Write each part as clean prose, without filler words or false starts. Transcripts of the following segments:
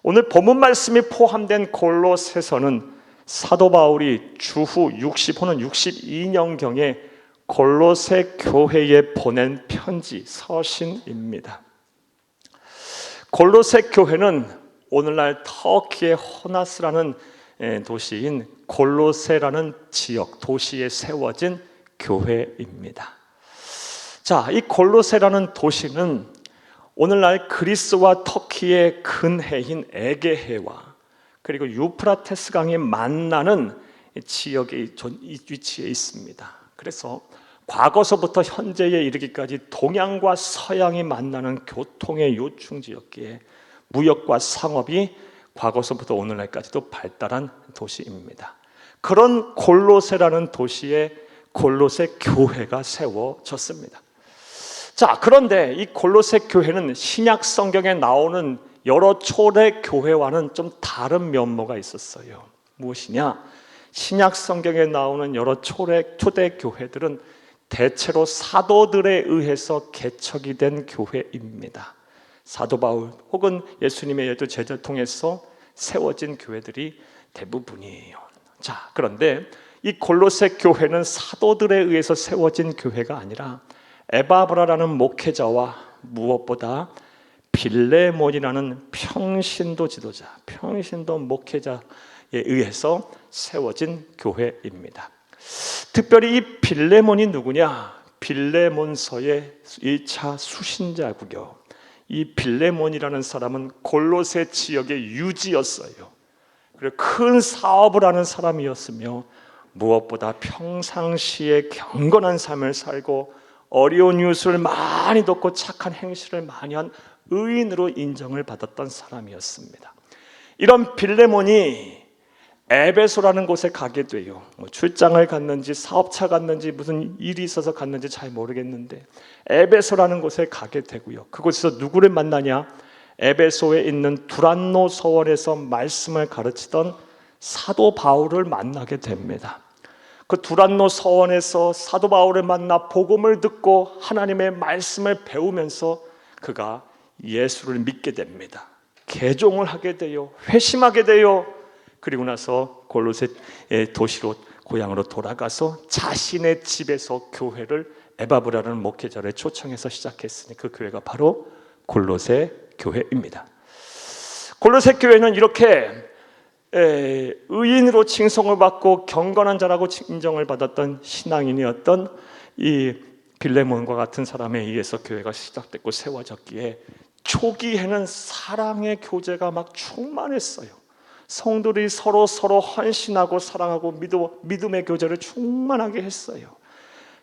오늘 본문 말씀이 포함된 골로새서는 사도 바울이 주후 60호는 62년경에 골로새 교회에 보낸 편지, 서신입니다. 골로새 교회는 오늘날 터키의 호나스라는 도시인 골로새라는 지역, 도시에 세워진 교회입니다. 자, 이 골로새라는 도시는 오늘날 그리스와 터키의 근해인 에게해와 그리고 유프라테스 강이 만나는 지역에 위치해 있습니다. 그래서 과거서부터 현재에 이르기까지 동양과 서양이 만나는 교통의 요충지였기에 무역과 상업이 과거서부터 오늘날까지도 발달한 도시입니다. 그런 골로새라는 도시에 골로새 교회가 세워졌습니다. 자, 그런데 이 골로새 교회는 신약 성경에 나오는 여러 초대 교회와는 좀 다른 면모가 있었어요. 무엇이냐? 신약 성경에 나오는 여러 초대 교회들은 대체로 사도들에 의해서 개척이 된 교회입니다. 사도 바울 혹은 예수님의 열두 제자를 통해서 세워진 교회들이 대부분이에요. 자, 그런데 이 골로새 교회는 사도들에 의해서 세워진 교회가 아니라 에바브라라는 목회자와 무엇보다 빌레몬이라는 평신도 지도자, 평신도 목회자에 의해서 세워진 교회입니다. 특별히 이 빌레몬이 누구냐? 빌레몬서의 1차 수신자고요. 이 빌레몬이라는 사람은 골로새 지역의 유지였어요. 그리고 큰 사업을 하는 사람이었으며 무엇보다 평상시에 경건한 삶을 살고 어려운 이웃을 많이 돕고 착한 행실을 많이 한 의인으로 인정을 받았던 사람이었습니다. 이런 빌레몬이 에베소라는 곳에 가게 돼요. 출장을 갔는지 사업차 갔는지 무슨 일이 있어서 갔는지 잘 모르겠는데 에베소라는 곳에 가게 되고요. 그곳에서 누구를 만나냐? 에베소에 있는 두란노 서원에서 말씀을 가르치던 사도 바울을 만나게 됩니다. 그 두란노 서원에서 사도 바울을 만나 복음을 듣고 하나님의 말씀을 배우면서 그가 예수를 믿게 됩니다. 개종을 하게 돼요. 회심하게 돼요. 그리고 나서 골로새 도시로 고향으로 돌아가서 자신의 집에서 교회를 에바브라라는 목회자를 초청해서 시작했으니 그 교회가 바로 골로새 교회입니다. 골로새 교회는 이렇게 의인으로 칭송을 받고 경건한 자라고 인정을 받았던 신앙인이었던 이 빌레몬과 같은 사람에 의해서 교회가 시작됐고 세워졌기에 초기에는 사랑의 교제가 막 충만했어요. 성도들이 서로 헌신하고 사랑하고 믿음의 교제를 충만하게 했어요.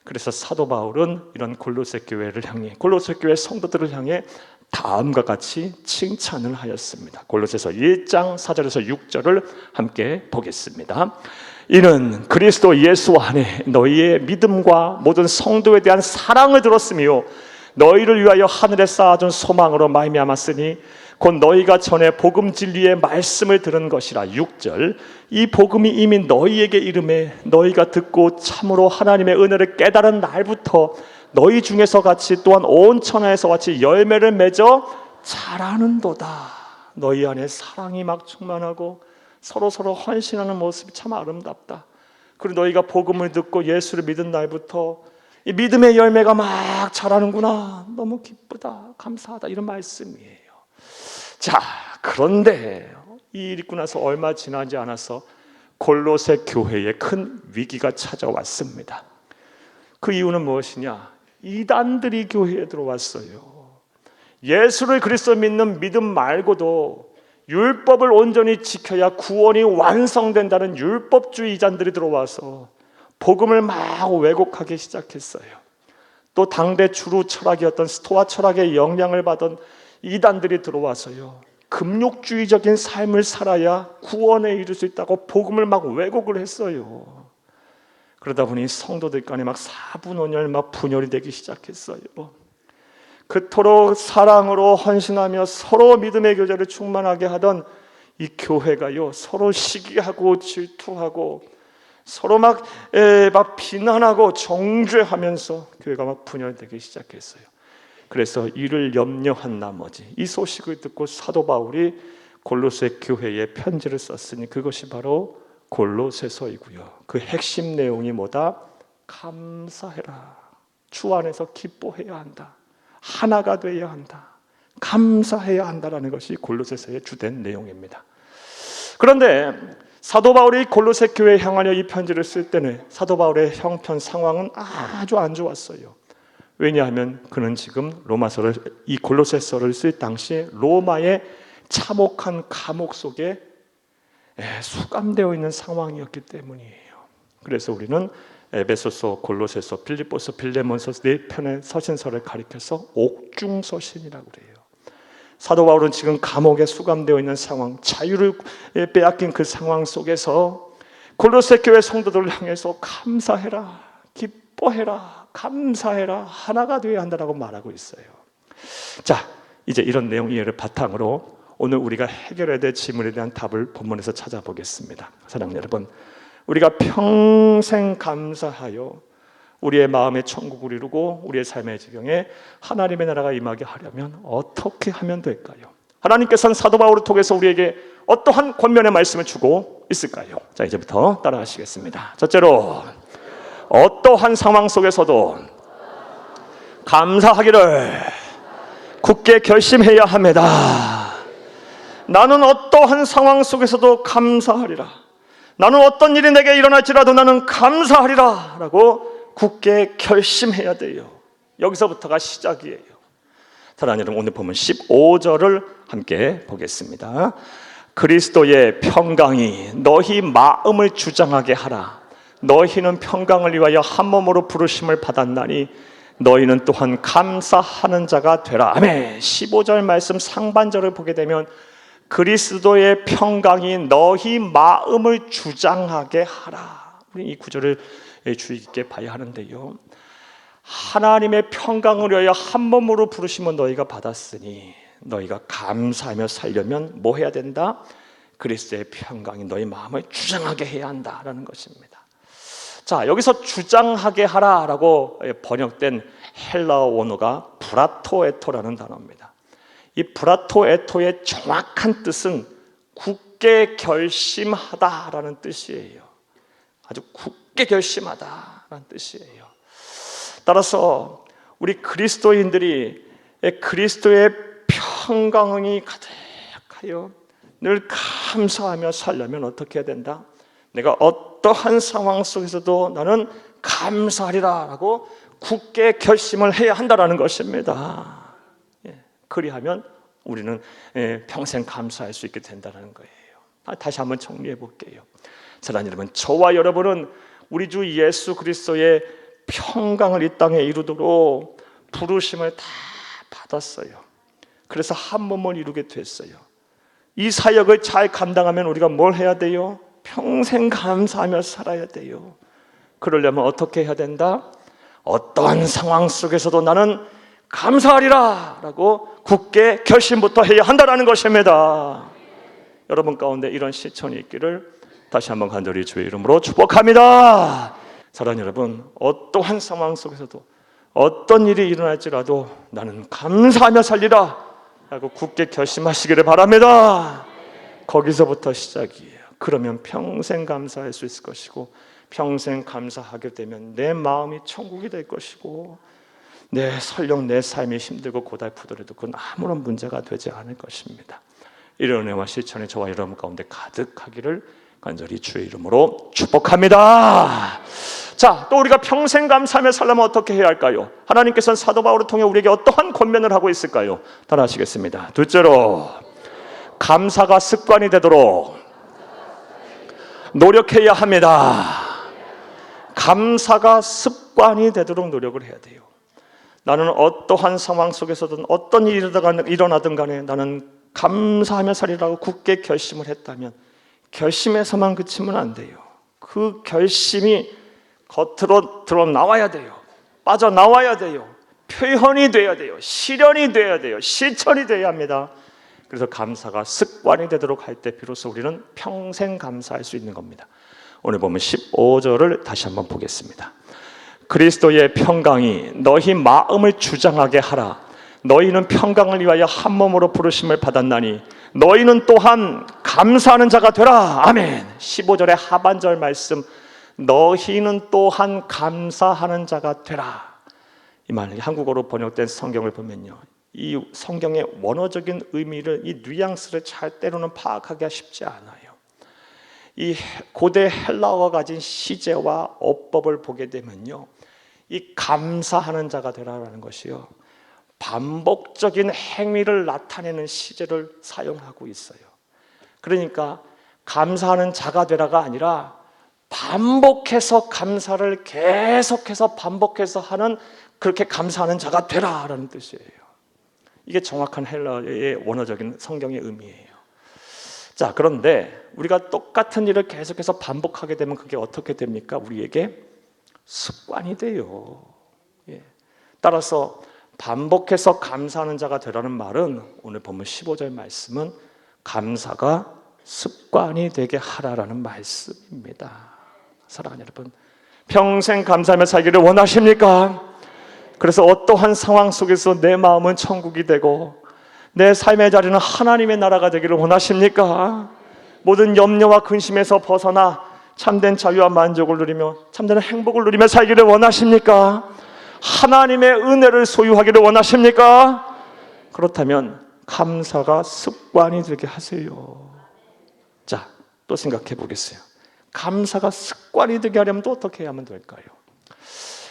그래서 사도 바울은 이런 골로새 교회를 향해, 골로새 교회 성도들을 향해 다음과 같이 칭찬을 하였습니다. 골로새서 1장 4절에서 6절을 함께 보겠습니다. 이는 그리스도 예수 안에 너희의 믿음과 모든 성도에 대한 사랑을 들었으며 너희를 위하여 하늘에 쌓아준 소망으로 말미암았으니 곧 너희가 전에 복음 진리의 말씀을 들은 것이라. 6절 이 복음이 이미 너희에게 이름에 너희가 듣고 참으로 하나님의 은혜를 깨달은 날부터 너희 중에서 같이 또한 온 천하에서 같이 열매를 맺어 자라는도다. 너희 안에 사랑이 막 충만하고 서로 헌신하는 모습이 참 아름답다. 그리고 너희가 복음을 듣고 예수를 믿은 날부터 이 믿음의 열매가 막 자라는구나. 너무 기쁘다, 감사하다, 이런 말씀이에요. 자, 그런데 이 일이 있고 나서 얼마 지나지 않아서 골로새 교회에 큰 위기가 찾아왔습니다. 그 이유는 무엇이냐? 이단들이 교회에 들어왔어요. 예수를 그리스도 믿는 믿음 말고도 율법을 온전히 지켜야 구원이 완성된다는 율법주의 이단들이 들어와서 복음을 막 왜곡하기 시작했어요. 또 당대 주류 철학이었던 스토아 철학의 영향을 받은 이단들이 들어와서요, 금욕주의적인 삶을 살아야 구원에 이를 수 있다고 복음을 막 왜곡을 했어요. 그러다 보니 성도들 간에 막 사분원열 막 분열이 되기 시작했어요. 그토록 사랑으로 헌신하며 서로 믿음의 교제를 충만하게 하던 이 교회가요, 서로 시기하고 질투하고 서로 막 비난하고 정죄하면서 교회가 막 분열되기 시작했어요. 그래서 이를 염려한 나머지 이 소식을 듣고 사도 바울이 골로새 교회에 편지를 썼으니 그것이 바로 골로새서이고요. 그 핵심 내용이 뭐다? 감사해라. 주 안에서 기뻐해야 한다. 하나가 되어야 한다. 감사해야 한다라는 것이 골로새서의 주된 내용입니다. 그런데 사도 바울이 골로새 교회에 향하여 이 편지를 쓸 때는 사도 바울의 형편 상황은 아주 안 좋았어요. 왜냐하면 그는 지금 로마서를, 이 골로새서를 쓸 당시에 로마의 참혹한 감옥 속에 수감되어 있는 상황이었기 때문이에요. 그래서 우리는 에베소서, 골로새서, 빌립보서, 빌레몬서 네 편의 서신서를 가리켜서 옥중서신이라고 그래요. 사도 바울은 지금 감옥에 수감되어 있는 상황, 자유를 빼앗긴 그 상황 속에서 골로새 교회 성도들을 향해서 감사해라, 기뻐해라, 감사해라, 하나가 되어야 한다라고 말하고 있어요. 자, 이제 이런 내용 이해를 바탕으로 오늘 우리가 해결해야 될 질문에 대한 답을 본문에서 찾아보겠습니다. 사랑하는 여러분, 우리가 평생 감사하여 우리의 마음의 천국을 이루고 우리의 삶의 지경에 하나님의 나라가 임하게 하려면 어떻게 하면 될까요? 하나님께서는 사도 바울을 통해서 우리에게 어떠한 권면의 말씀을 주고 있을까요? 자, 이제부터 따라하시겠습니다. 첫째로, 어떠한 상황 속에서도 감사하기를 굳게 결심해야 합니다. 나는 어떠한 상황 속에서도 감사하리라. 나는 어떤 일이 내게 일어날지라도 나는 감사하리라 라고 굳게 결심해야 돼요. 여기서부터가 시작이에요. 사랑하는 여러분, 오늘 보면 15절을 함께 보겠습니다. 그리스도의 평강이 너희 마음을 주장하게 하라. 너희는 평강을 위하여 한 몸으로 부르심을 받았나니 너희는 또한 감사하는 자가 되라. 아멘. 15절 말씀 상반절을 보게 되면 그리스도의 평강이 너희 마음을 주장하게 하라. 우리 이 구절을 주의 깊게 봐야 하는데요, 하나님의 평강을 위하여 한 몸으로 부르심은 너희가 받았으니 너희가 감사하며 살려면 뭐 해야 된다? 그리스도의 평강이 너희 마음을 주장하게 해야 한다라는 것입니다. 자, 여기서 주장하게 하라라고 번역된 헬라어 원어가 브라토에토라는 단어입니다. 이 브라토에토의 정확한 뜻은 굳게 결심하다라는 뜻이에요. 아주 굳게 결심하다라는 뜻이에요. 따라서 우리 그리스도인들이 그리스도의 평강이 가득하여 늘 감사하며 살려면 어떻게 해야 된다? 내가 어떠한 상황 속에서도 나는 감사하리라 라고 굳게 결심을 해야 한다는 것입니다. 그리하면 우리는 평생 감사할 수 있게 된다는 거예요. 다시 한번 정리해 볼게요. 사랑하는 여러분, 저와 여러분은 우리 주 예수 그리스도의 평강을 이 땅에 이루도록 부르심을 다 받았어요. 그래서 한 몸을 이루게 됐어요. 이 사역을 잘 감당하면 우리가 뭘 해야 돼요? 평생 감사하며 살아야 돼요. 그러려면 어떻게 해야 된다? 어떠한 상황 속에서도 나는 감사하리라 라고 굳게 결심부터 해야 한다는 것입니다. 여러분 가운데 이런 실천이 있기를 다시 한번 간절히 주의 이름으로 축복합니다. 사랑하는 여러분, 어떠한 상황 속에서도 어떤 일이 일어날지라도 나는 감사하며 살리라 라고 굳게 결심하시기를 바랍니다. 거기서부터 시작이에요. 그러면 평생 감사할 수 있을 것이고, 평생 감사하게 되면 내 마음이 천국이 될 것이고, 설령 내 삶이 힘들고 고달프더라도 그건 아무런 문제가 되지 않을 것입니다. 이런 은혜와 실천이 저와 여러분 가운데 가득하기를 간절히 주의 이름으로 축복합니다. 자, 또 우리가 평생 감사하며 살려면 어떻게 해야 할까요? 하나님께서는 사도 바울을 통해 우리에게 어떠한 권면을 하고 있을까요? 따라하시겠습니다. 둘째로, 감사가 습관이 되도록 노력해야 합니다. 감사가 습관이 되도록 노력을 해야 돼요. 나는 어떠한 상황 속에서든 어떤 일이 일어나든 간에 나는 감사하며 살리라고 굳게 결심을 했다면 결심에서만 그치면 안 돼요. 그 결심이 겉으로 드러나와야 돼요. 빠져나와야 돼요. 표현이 돼야 돼요. 실현이 돼야 돼요. 실천이 돼야 합니다. 그래서 감사가 습관이 되도록 할 때 비로소 우리는 평생 감사할 수 있는 겁니다. 오늘 보면 15절을 다시 한번 보겠습니다. 그리스도의 평강이 너희 마음을 주장하게 하라. 너희는 평강을 위하여 한 몸으로 부르심을 받았나니 너희는 또한 감사하는 자가 되라. 아멘. 15절의 하반절 말씀, 너희는 또한 감사하는 자가 되라. 이 말, 한국어로 번역된 성경을 보면요, 이 성경의 원어적인 의미를, 이 뉘앙스를 잘 때로는 파악하기가 쉽지 않아요. 이 고대 헬라어가 가진 시제와 어법을 보게 되면요, 이 감사하는 자가 되라라는 것이요, 반복적인 행위를 나타내는 시제를 사용하고 있어요. 그러니까 감사하는 자가 되라가 아니라 반복해서 감사를 계속해서 반복해서 하는, 그렇게 감사하는 자가 되라라는 뜻이에요. 이게 정확한 헬라어의 원어적인 성경의 의미예요. 자, 그런데 우리가 똑같은 일을 계속해서 반복하게 되면 그게 어떻게 됩니까? 우리에게 습관이 돼요. 예. 따라서 반복해서 감사하는 자가 되라는 말은, 오늘 본문 15절 말씀은 감사가 습관이 되게 하라라는 말씀입니다. 사랑하는 여러분, 평생 감사하며 살기를 원하십니까? 그래서 어떠한 상황 속에서 내 마음은 천국이 되고 내 삶의 자리는 하나님의 나라가 되기를 원하십니까? 모든 염려와 근심에서 벗어나 참된 자유와 만족을 누리며 참된 행복을 누리며 살기를 원하십니까? 하나님의 은혜를 소유하기를 원하십니까? 그렇다면 감사가 습관이 되게 하세요. 자, 또 생각해 보겠어요. 감사가 습관이 되게 하려면 또 어떻게 하면 될까요?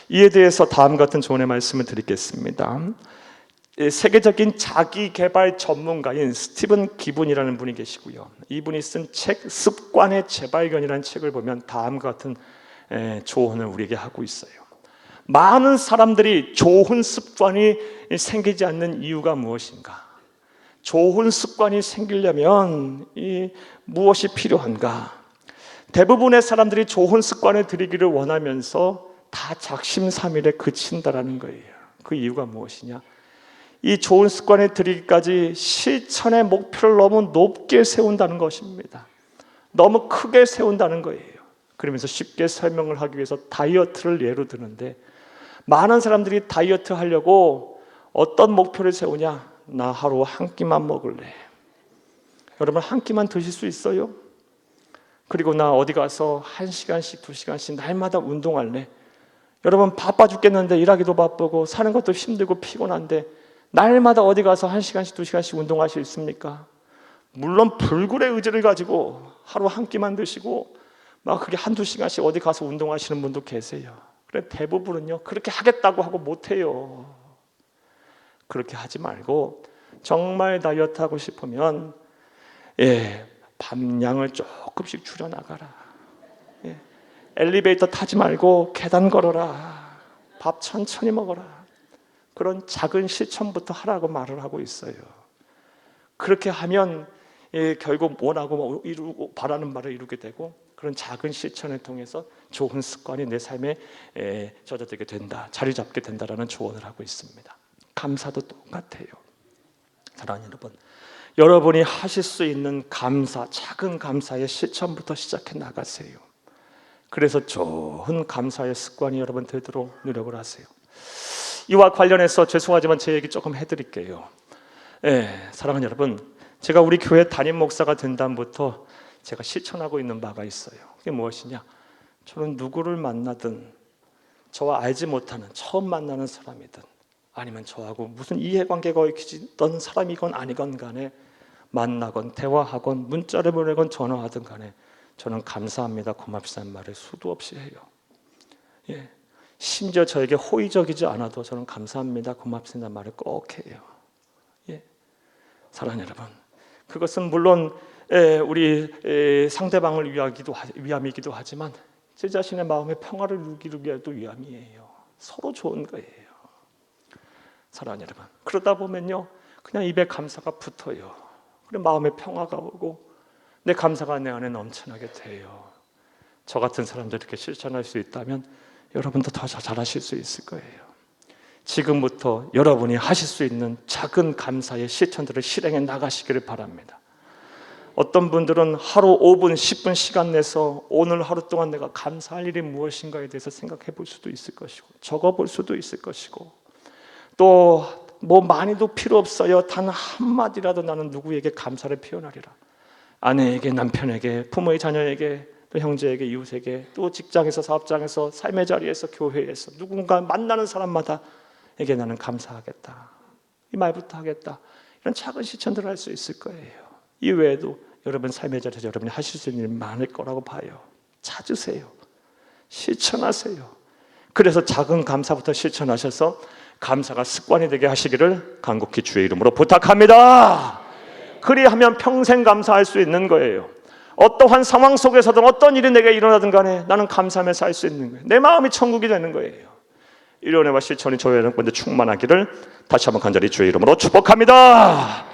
이에 대해서 다음 같은 조언의 말씀을 드리겠습니다. 세계적인 자기개발 전문가인 스티븐 기분이라는 분이 계시고요, 이분이 쓴 책 습관의 재발견이라는 책을 보면 다음과 같은 조언을 우리에게 하고 있어요. 많은 사람들이 좋은 습관이 생기지 않는 이유가 무엇인가? 좋은 습관이 생기려면 무엇이 필요한가? 대부분의 사람들이 좋은 습관을 들이기를 원하면서 다 작심삼일에 그친다라는 거예요. 그 이유가 무엇이냐? 이 좋은 습관을 들이기까지 실천의 목표를 너무 높게 세운다는 것입니다. 너무 크게 세운다는 거예요. 그러면서 쉽게 설명을 하기 위해서 다이어트를 예로 드는데, 많은 사람들이 다이어트 하려고 어떤 목표를 세우냐? 나 하루 한 끼만 먹을래. 여러분, 한 끼만 드실 수 있어요? 그리고 나 어디 가서 1시간씩 2시간씩 날마다 운동할래. 여러분, 바빠 죽겠는데, 일하기도 바쁘고 사는 것도 힘들고 피곤한데 날마다 어디 가서 1시간씩 2시간씩 운동할 수 있습니까? 물론 불굴의 의지를 가지고 하루 한 끼만 드시고 막 그게 한두 시간씩 어디 가서 운동하시는 분도 계세요. 그래, 대부분은요 그렇게 하겠다고 하고 못해요. 그렇게 하지 말고, 정말 다이어트 하고 싶으면 밥량을 조금씩 줄여나가라. 엘리베이터 타지 말고 계단 걸어라. 밥 천천히 먹어라. 그런 작은 실천부터 하라고 말을 하고 있어요. 그렇게 하면 결국 원하고 이루고 바라는 바를 이루게 되고, 그런 작은 실천을 통해서 좋은 습관이 내 삶에 젖어들게 된다, 자리 잡게 된다라는 조언을 하고 있습니다. 감사도 똑같아요. 사랑하는 여러분, 여러분이 하실 수 있는 감사, 작은 감사의 실천부터 시작해 나가세요. 그래서 좋은 감사의 습관이 여러분 되도록 노력을 하세요. 이와 관련해서 죄송하지만 제 얘기 조금 해드릴게요. 사랑하는 여러분, 제가 우리 교회 담임 목사가 된 다음부터 제가 실천하고 있는 바가 있어요. 그게 무엇이냐? 저는 누구를 만나든, 저와 알지 못하는 처음 만나는 사람이든 아니면 저하고 무슨 이해관계가 있던 사람이건 아니건 간에 만나건 대화하건 문자를 보내건 전화하든 간에 저는 감사합니다, 고맙다는 말을 수도 없이 해요. 심지어 저에게 호의적이지 않아도 저는 감사합니다, 고맙습니다 말을 꼭 해요. 사랑하는 여러분, 그것은 물론 우리 상대방을 위함이기도 하지만 제 자신의 마음의 평화를 누리기 위해도 위함이에요. 서로 좋은 거예요. 사랑하는 여러분, 그러다 보면요 그냥 입에 감사가 붙어요. 그리고 마음의 평화가 오고 내 감사가 내 안에 넘쳐나게 돼요. 저 같은 사람들 이렇게 실천할 수 있다면 여러분도 더 잘하실 수 있을 거예요. 지금부터 여러분이 하실 수 있는 작은 감사의 실천들을 실행해 나가시기를 바랍니다. 어떤 분들은 하루 5분, 10분 시간 내서 오늘 하루 동안 내가 감사할 일이 무엇인가에 대해서 생각해 볼 수도 있을 것이고 적어 볼 수도 있을 것이고, 또 뭐 많이도 필요 없어요. 단 한마디라도 나는 누구에게 감사를 표현하리라. 아내에게, 남편에게, 부모의 자녀에게, 또 형제에게, 이웃에게, 또 직장에서, 사업장에서, 삶의 자리에서, 교회에서 누군가 만나는 사람마다 에게 나는 감사하겠다, 이 말부터 하겠다. 이런 작은 실천들을 할 수 있을 거예요. 이 외에도 여러분 삶의 자리에서 여러분이 하실 수 있는 일이 많을 거라고 봐요. 찾으세요. 실천하세요. 그래서 작은 감사부터 실천하셔서 감사가 습관이 되게 하시기를 간곡히 주의 이름으로 부탁합니다. 그리하면 평생 감사할 수 있는 거예요. 어떠한 상황 속에서든 어떤 일이 내게 일어나든 간에 나는 감사하면서 살 수 있는 거예요. 내 마음이 천국이 되는 거예요. 이런 은혜와 실천이 저희 여러분들 충만하기를 다시 한번 간절히 주의 이름으로 축복합니다.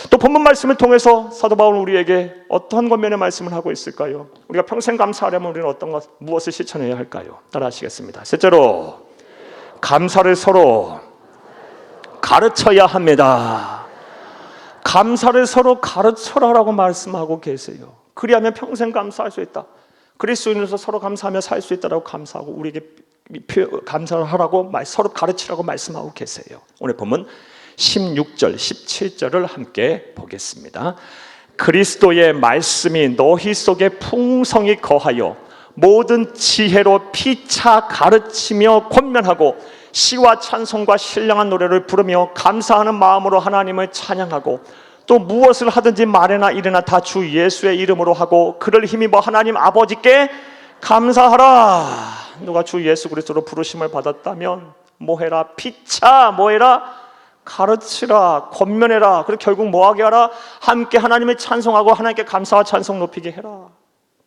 또 본문 말씀을 통해서 사도 바울은 우리에게 어떠한 권면의 말씀을 하고 있을까요? 우리가 평생 감사하려면 우리는 어떤 것, 무엇을 실천해야 할까요? 따라 하시겠습니다. 셋째로, 감사를 서로 가르쳐야 합니다. 감사를 서로 가르쳐라라고 말씀하고 계세요. 그리하면 평생 감사할 수 있다. 그리스도인으로서 서로 감사하며 살 수 있다라고 감사하고 우리에게 감사를 하라고 서로 가르치라고 말씀하고 계세요. 오늘 본문 16절, 17절을 함께 보겠습니다. 그리스도의 말씀이 너희 속에 풍성히 거하여 모든 지혜로 피차 가르치며 권면하고 시와 찬송과 신령한 노래를 부르며 감사하는 마음으로 하나님을 찬양하고 또 무엇을 하든지 말이나 일이나 다 주 예수의 이름으로 하고 그를 힘입어 하나님 아버지께 감사하라. 누가 주 예수 그리스도로 부르심을 받았다면 뭐해라? 피차 뭐해라? 가르치라, 권면해라. 그리고 결국 뭐하게 하라? 함께 하나님을 찬송하고 하나님께 감사와 찬송 높이게 해라.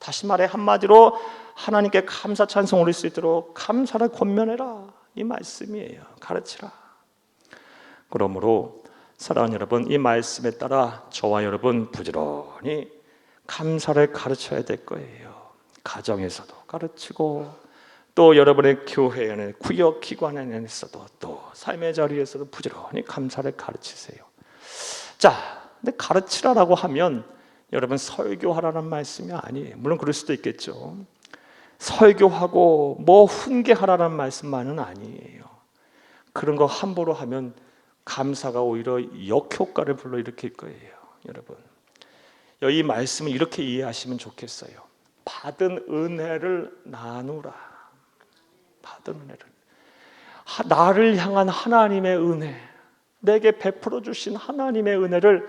다시 말해 한마디로 하나님께 감사 찬송 올릴 수 있도록 감사를 권면해라, 이 말씀이에요. 가르치라. 그러므로 사랑하는 여러분, 이 말씀에 따라 저와 여러분 부지런히 감사를 가르쳐야 될 거예요. 가정에서도 가르치고 또 여러분의 교회 안에 구역 기관 안에서도 또 삶의 자리에서도 부지런히 감사를 가르치세요. 자, 근데 가르치라라고 하면 여러분 설교하라는 말씀이 아니에요. 물론 그럴 수도 있겠죠. 설교하고 뭐 훈계하라는 말씀만은 아니에요. 그런 거 함부로 하면 감사가 오히려 역효과를 불러일으킬 거예요. 여러분, 이 말씀을 이렇게 이해하시면 좋겠어요. 받은 은혜를 나누라. 받은 은혜를, 나를 향한 하나님의 은혜, 내게 베풀어 주신 하나님의 은혜를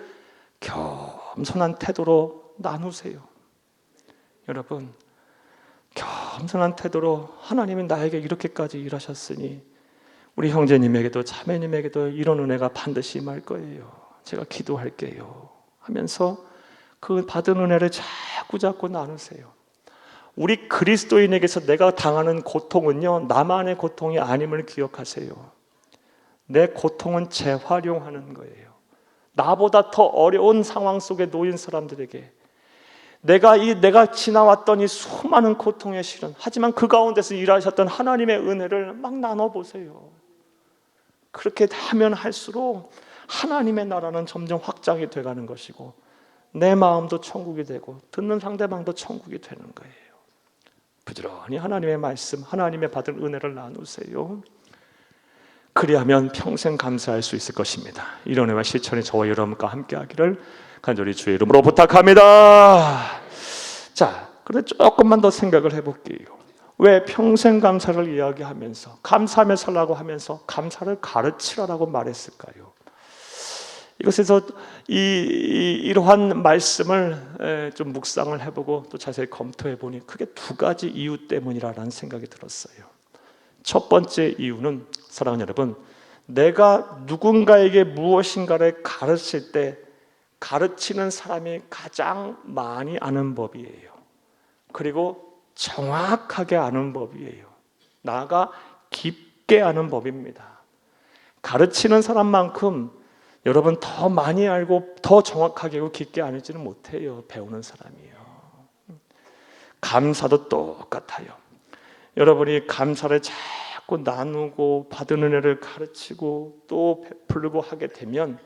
겸손한 태도로 나누세요. 여러분, 겸손한 태도로 하나님이 나에게 이렇게까지 일하셨으니 우리 형제님에게도 자매님에게도 이런 은혜가 반드시 임할 거예요. 제가 기도할게요 하면서 그 받은 은혜를 자꾸 나누세요. 우리 그리스도인에게서 내가 당하는 고통은요, 나만의 고통이 아님을 기억하세요. 내 고통은 재활용하는 거예요. 나보다 더 어려운 상황 속에 놓인 사람들에게 내가 지나왔던 이 수많은 고통의 시련, 하지만 그 가운데서 일하셨던 하나님의 은혜를 막 나눠보세요. 그렇게 하면 할수록 하나님의 나라는 점점 확장이 돼가는 것이고 내 마음도 천국이 되고 듣는 상대방도 천국이 되는 거예요. 부지런히 하나님의 말씀, 하나님의 받은 은혜를 나누세요. 그리하면 평생 감사할 수 있을 것입니다. 이런 은혜와 실천이 저와 여러분과 함께 하기를 간절히 주의 이름으로 부탁합니다. 자, 그래 조금만 더 생각을 해볼게요. 왜 평생 감사를 이야기하면서 감사하며 살라고 하면서 감사를 가르치라라고 말했을까요? 이것에서 이러한 말씀을 좀 묵상을 해보고 또 자세히 검토해 보니 크게 두 가지 이유 때문이라는 생각이 들었어요. 첫 번째 이유는 사랑하는 여러분, 내가 누군가에게 무엇인가를 가르칠 때 가르치는 사람이 가장 많이 아는 법이에요. 그리고 정확하게 아는 법이에요. 나아가 깊게 아는 법입니다. 가르치는 사람만큼 여러분 더 많이 알고 더 정확하게 깊게 알지는 못해요. 배우는 사람이요. 감사도 똑같아요. 여러분이 감사를 자꾸 나누고 받은 은혜를 가르치고 또 베풀고 하게 되면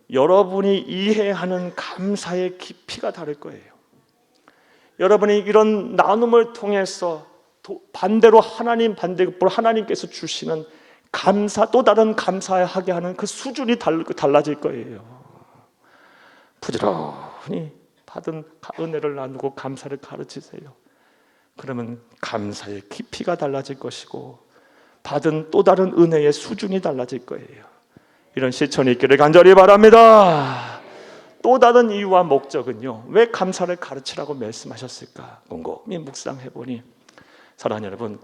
여러분이 이해하는 감사의 깊이가 다를 거예요. 여러분이 이런 나눔을 통해서 반대로 하나님께서 주시는 또 다른 감사하게 하는 그 수준이 달라질 거예요. 부지런히 받은 은혜를 나누고 감사를 가르치세요. 그러면 감사의 깊이가 달라질 것이고 받은 또 다른 은혜의 수준이 달라질 거예요. 이런 실천이 있기를 간절히 바랍니다. 또 다른 이유와 목적은요, 왜 감사를 가르치라고 말씀하셨을까? 곰곰이 묵상해보니, 사랑하는 여러분,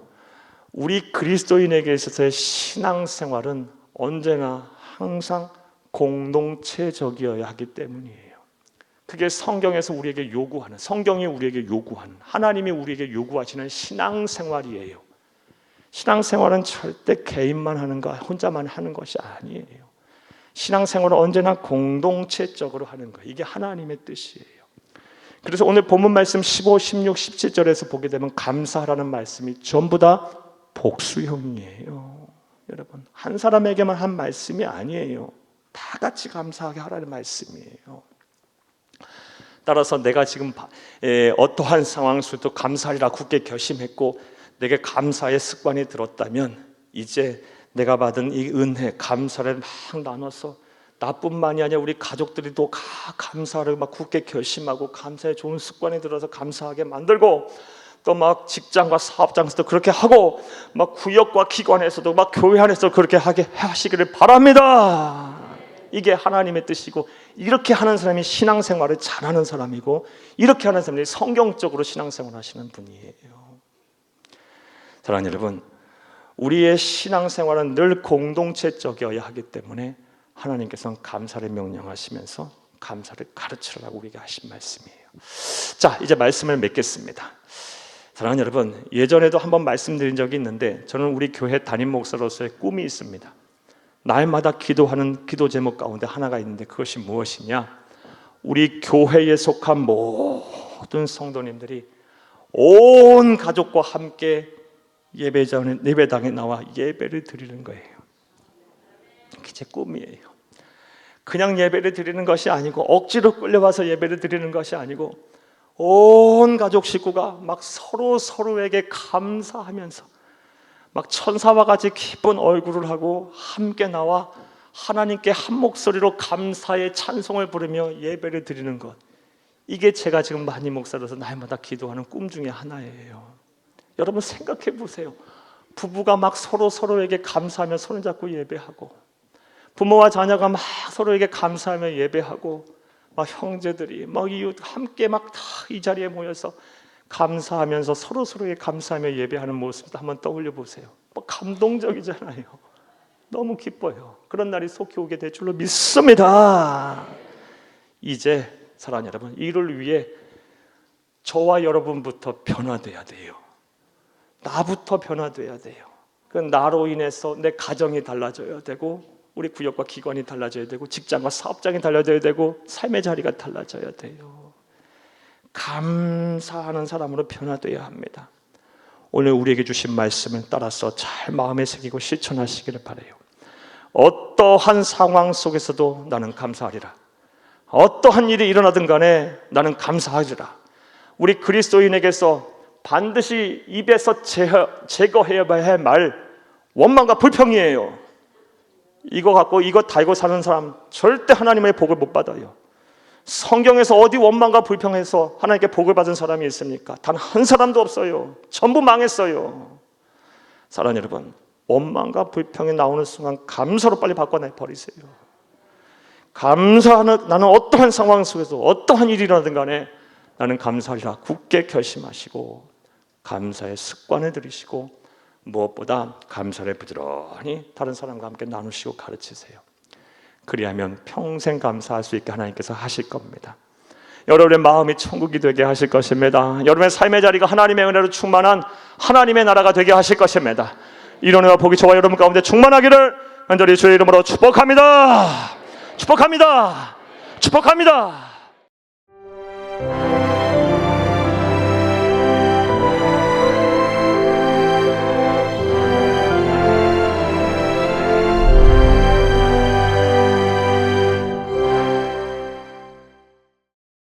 우리 그리스도인에게 있어서의 신앙생활은 언제나 항상 공동체적이어야 하기 때문이에요. 그게 성경에서 우리에게 요구하는, 성경이 우리에게 요구하는, 하나님이 우리에게 요구하시는 신앙생활이에요. 신앙생활은 절대 개인만 하는 거, 혼자만 하는 것이 아니에요. 신앙생활은 언제나 공동체적으로 하는 거예요. 이게 하나님의 뜻이에요. 그래서 오늘 본문 말씀 15, 16, 17절에서 보게 되면 감사하라는 말씀이 전부 다 복수형이에요. 여러분, 한 사람에게만 한 말씀이 아니에요. 다 같이 감사하게 하라는 말씀이에요. 따라서 내가 지금 어떠한 상황 속에도 감사하리라 굳게 결심했고 내게 감사의 습관이 들었다면 이제 내가 받은 이 은혜, 감사를 막 나눠서 나뿐만이 아니라 우리 가족들이 또 감사를 막 굳게 결심하고 감사의 좋은 습관이 들어서 감사하게 만들고 또 막 직장과 사업장에서도 그렇게 하고 막 구역과 기관에서도 막 교회 안에서 그렇게 하시기를 바랍니다. 이게 하나님의 뜻이고 이렇게 하는 사람이 신앙생활을 잘하는 사람이고 이렇게 하는 사람이 성경적으로 신앙생활을 하시는 분이에요. 사랑하는 여러분, 우리의 신앙생활은 늘 공동체적이어야 하기 때문에 하나님께서는 감사를 명령하시면서 감사를 가르치라고 우리에게 하신 말씀이에요. 자, 이제 말씀을 맺겠습니다. 사랑하는 여러분, 예전에도 한번 말씀드린 적이 있는데 저는 우리 교회 담임 목사로서의 꿈이 있습니다. 날마다 기도하는 기도 제목 가운데 하나가 있는데 그것이 무엇이냐? 우리 교회에 속한 모든 성도님들이 온 가족과 함께 예배당에 나와 예배를 드리는 거예요. 그게 제 꿈이에요. 그냥 예배를 드리는 것이 아니고 억지로 끌려와서 예배를 드리는 것이 아니고 온 가족 식구가 막 서로에게 감사하면서 막 천사와 같이 기쁜 얼굴을 하고 함께 나와 하나님께 한 목소리로 감사의 찬송을 부르며 예배를 드리는 것, 이게 제가 지금 담임 목사로서 날마다 기도하는 꿈 중에 하나예요. 여러분 생각해 보세요. 부부가 막 서로에게 감사하며 손을 잡고 예배하고, 부모와 자녀가 막 서로에게 감사하며 예배하고, 막 형제들이 막 이웃 함께 막 다 이 자리에 모여서 감사하면서 서로에게 감사하며 예배하는 모습도 한번 떠올려 보세요. 뭐 감동적이잖아요. 너무 기뻐요. 그런 날이 속히 오게 될 줄로 믿습니다. 이제 사랑하는 여러분, 이를 위해 저와 여러분부터 변화돼야 돼요. 나부터 변화돼야 돼요. 그 나로 인해서 내 가정이 달라져야 되고, 우리 구역과 기관이 달라져야 되고, 직장과 사업장이 달라져야 되고, 삶의 자리가 달라져야 돼요. 감사하는 사람으로 변화돼야 합니다. 오늘 우리에게 주신 말씀을 따라서 잘 마음에 새기고 실천하시기를 바라요. 어떠한 상황 속에서도 나는 감사하리라. 어떠한 일이 일어나든 간에 나는 감사하리라. 우리 그리스도인에게서 반드시 입에서 제거해야 할 말, 원망과 불평이에요. 이거 갖고 이거 달고 사는 사람 절대 하나님의 복을 못 받아요. 성경에서 어디 원망과 불평해서 하나님께 복을 받은 사람이 있습니까? 단 한 사람도 없어요. 전부 망했어요. 사랑하는 여러분, 원망과 불평이 나오는 순간 감사로 빨리 바꿔내버리세요. 감사하는, 나는 어떠한 상황 속에서 어떠한 일이 일어나든 간에 나는 감사하리라 굳게 결심하시고 감사의 습관을 들이시고 무엇보다 감사를 부지런히 다른 사람과 함께 나누시고 가르치세요. 그리하면 평생 감사할 수 있게 하나님께서 하실 겁니다. 여러분의 마음이 천국이 되게 하실 것입니다. 여러분의 삶의 자리가 하나님의 은혜로 충만한 하나님의 나라가 되게 하실 것입니다. 이런 은혜와 복이 저와 여러분 가운데 충만하기를 간절히 주의 이름으로 축복합니다. 축복합니다. 축복합니다.